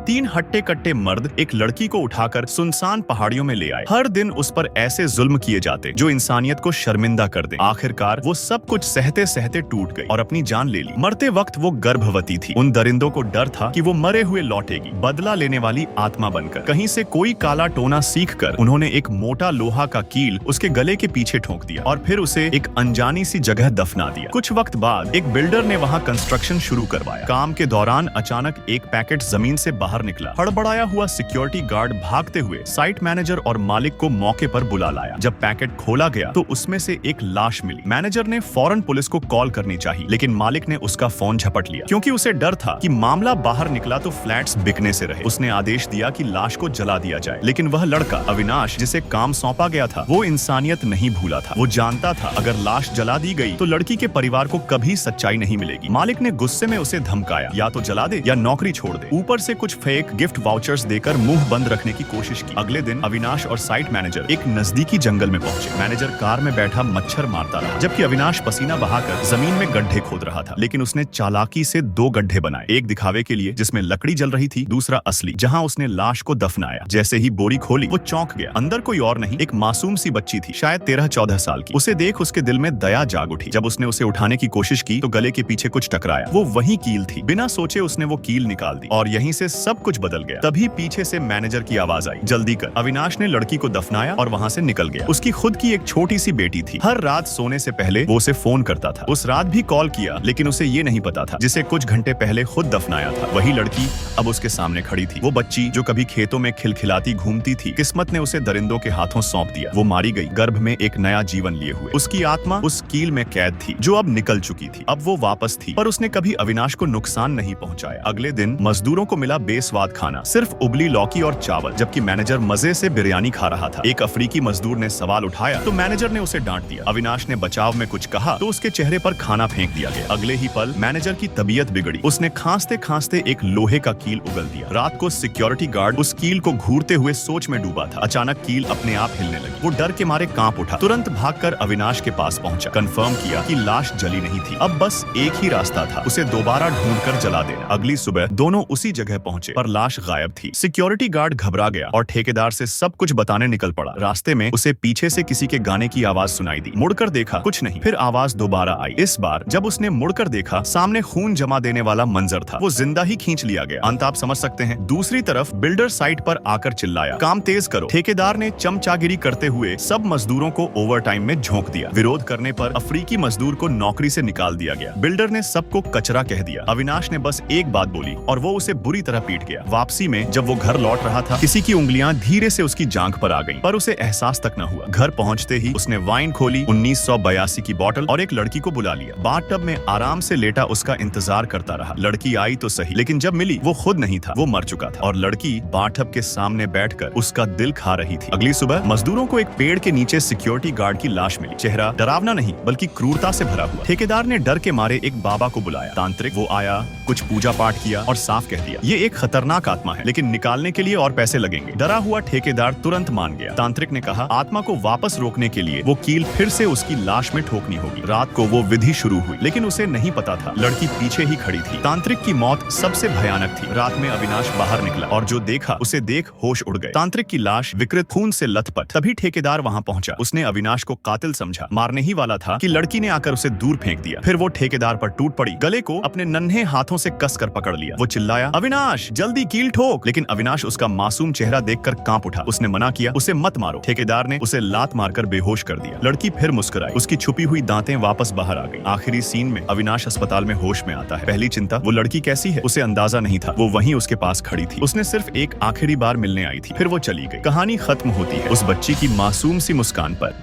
3 हट्टे कट्टे मर्द एक लड़की को उठाकर सुनसान पहाड़ियों में ले आए। हर दिन उस पर ऐसे जुल्म किए जाते जो इंसानियत को शर्मिंदा कर दे। आखिरकार वो सब कुछ सहते सहते टूट गई और अपनी जान ले ली। मरते वक्त वो गर्भवती थी। उन दरिंदों को डर था कि वो मरे हुए लौटेगी, बदला लेने वाली आत्मा बनकर। कहीं से कोई काला टोना सीखकर उन्होंने एक मोटा लोहा का कील उसके गले के पीछे ठोक दिया और फिर उसे एक अनजानी सी जगह दफना दिया। कुछ वक्त बाद एक बिल्डर ने वहाँ कंस्ट्रक्शन शुरू करवाया। काम के दौरान अचानक एक पैकेट जमीन से बाहर निकला। हड़बड़ाया हुआ सिक्योरिटी गार्ड भागते हुए साइट मैनेजर और मालिक को मौके पर बुला लाया। जब पैकेट खोला गया तो उसमें से एक लाश मिली। मैनेजर ने फौरन पुलिस को कॉल करनी चाहिए, लेकिन मालिक ने उसका फोन झपट लिया क्योंकि उसे डर था कि मामला बाहर निकला तो फ्लैट्स बिकने से रहे। उसने आदेश दिया कि लाश को जला दिया जाए, लेकिन वह लड़का अविनाश जिसे काम सौंपा गया था वो इंसानियत नहीं भूला था। वो जानता था अगर लाश जला दी गई तो लड़की के परिवार को कभी सच्चाई नहीं मिलेगी। मालिक ने गुस्से में उसे धमकाया, या तो जला दे या नौकरी छोड़ दे। ऊपर से कुछ फेक गिफ्ट वाउचर्स देकर मुंह बंद रखने की कोशिश की। अगले दिन अविनाश और साइट मैनेजर एक नजदीकी जंगल में पहुंचे। मैनेजर कार में बैठा मच्छर मारता रहा, जबकि अविनाश पसीना बहाकर जमीन में गड्ढे खोद रहा था। लेकिन उसने चालाकी से 2 गड्ढे बनाए, एक दिखावे के लिए जिसमें लकड़ी जल रही थी, दूसरा असली जहां उसने लाश को दफनाया। जैसे ही बोरी खोली वो चौंक गया। अंदर कोई और नहीं, एक मासूम सी बच्ची थी, शायद 13-14 साल की। उसे देख उसके दिल में दया जाग उठी। जब उसने उसे उठाने की कोशिश की तो गले के पीछे कुछ टकराया। वो वही कील थी। बिना सोचे उसने वो कील निकाल दी और यहीं से सब कुछ बदल गया। तभी पीछे से मैनेजर की आवाज आई, जल्दी कर। अविनाश ने लड़की को दफनाया और वहां से निकल गया। उसकी खुद की एक छोटी सी बेटी थी। हर रात सोने से पहले वो उसे फोन करता था। उस रात भी कॉल किया, लेकिन उसे ये नहीं पता था जिसे कुछ घंटे पहले खुद दफनाया था वही लड़की अब उसके सामने खड़ी थी। वो बच्ची जो कभी खेतों में खिलखिलाती घूमती थी, किस्मत ने उसे दरिंदों के हाथों सौंप दिया। वो मारी गई, गर्भ में एक नया जीवन लिए हुए। उसकी आत्मा उस कील में कैद थी जो अब निकल चुकी थी। अब वो वापस थी, पर उसने कभी अविनाश को नुकसान नहीं पहुंचाया। अगले दिन मजदूरों को मिला बेस्वाद खाना, सिर्फ उबली लौकी और चावल, जबकि मैनेजर मजे से बिरयानी खा रहा था। एक अफ्रीकी मजदूर ने सवाल उठाया तो मैनेजर ने उसे डांट दिया। अविनाश ने बचाव में कुछ कहा तो उसके चेहरे पर खाना फेंक दिया गया। अगले ही पल मैनेजर की तबीयत बिगड़ी। उसने खांसते खांसते एक लोहे का कील उगल दिया। रात को सिक्योरिटी गार्ड उस कील को घूरते हुए सोच में डूबा था। अचानक कील अपने आप हिलने लगी। वो डर के मारे कांप उठा, तुरंत भागकर अविनाश के पास पहुंचा। कंफर्म किया कि लाश जली नहीं थी। अब बस एक ही रास्ता था, उसे दोबारा ढूंढकर जला देना। अगली सुबह दोनों उसी जगह पहुंचे, पर लाश गायब थी। सिक्योरिटी गार्ड घबरा गया और ठेकेदार से सब कुछ बताने निकल पड़ा। रास्ते में उसे पीछे से किसी के गाने की आवाज सुनाई दी। मुड़कर देखा, कुछ नहीं। फिर आवाज दोबारा आई। इस बार जब उसने मुड़कर देखा, सामने खून जमा देने वाला मंजर था। वो जिंदा ही खींच लिया गया। अंत आप समझ सकते हैं। दूसरी तरफ बिल्डर साइट पर आकर चिल्लाया, काम तेज करो। ठेकेदार ने चमचागिरी करते हुए सब मजदूरों को ओवरटाइम में झोंक दिया। विरोध करने पर अफ्रीकी मजदूर को नौकरी से निकाल दिया गया। बिल्डर ने सबको कचरा कह दिया। अविनाश ने बस एक बात बोली और वो उसे बुरी तरह पीट गया। वापसी में जब वो घर लौट रहा था, किसी की उंगलियां धीरे से उसकी जांघ पर आ गईं, पर उसे एहसास तक न हुआ। घर पहुंचते ही उसने वाइन खोली, 1982 की बोतल और एक लड़की को बुला लिया। बाथटब में आराम से लेटा उसका इंतजार करता रहा। लड़की आई तो सही, लेकिन जब मिली वो खुद नहीं था, वो मर चुका था और लड़की बाथटब के सामने बैठकर उसका दिल खा रही थी। अगली सुबह मजदूरों को एक पेड़ के नीचे सिक्योरिटी गार्ड की लाश मिली। चेहरा डरावना नहीं बल्कि क्रूरता से भरा हुआ। ठेकेदार ने डर के मारे एक बाबा को बुलाया। तांत्रिक वो आया, कुछ पूजा पाठ किया और साफ कह दिया, ये एक खतरनाक आत्मा है, लेकिन निकालने के लिए और पैसे लगेंगे। डरा हुआ ठेकेदार तुरंत मान गया। तांत्रिक ने कहा, आत्मा को वापस रोकने के लिए वो कील फिर से उसकी लाश में ठोकनी होगी। रात को वो विधि शुरू हुई, लेकिन उसे नहीं पता था लड़की पीछे ही खड़ी थी। तांत्रिक की मौत सबसे भयानक थी। रात में अविनाश बाहर निकला और जो देखा उसे देख होश उड़ गए। तांत्रिक की लाश विकृत खून से लथपथ। तभी ठेकेदार वहां पहुंचा। उसने अविनाश को कातिल समझा, मारने ही वाला था कि लड़की ने आकर उसे दूर फेंक दिया। फिर वो ठेकेदार पर टूट पड़ी, गले को अपने नन्हे हाथों से कसकर पकड़ लिया। वो चिल्लाया, अविनाश जल्दी कील ठोक, लेकिन अविनाश उसका मासूम चेहरा देखकर कांप उठा। उसने मना किया, उसे मत मारो। ठेकेदार ने उसे लात मारकर बेहोश कर दिया। लड़की फिर मुस्कुराई, उसकी छुपी हुई दांतें वापस बाहर आ गई। आखिरी सीन में अविनाश अस्पताल में होश में आता है। पहली चिंता, वो लड़की कैसी है, उसे अंदाजा नहीं था। वो वहीं उसके पास खड़ी थी। उसने सिर्फ एक आखिरी बार मिलने आई थी, फिर वो चली गई। कहानी खत्म होती है उस बच्ची की मासूम सी मुस्कान पर।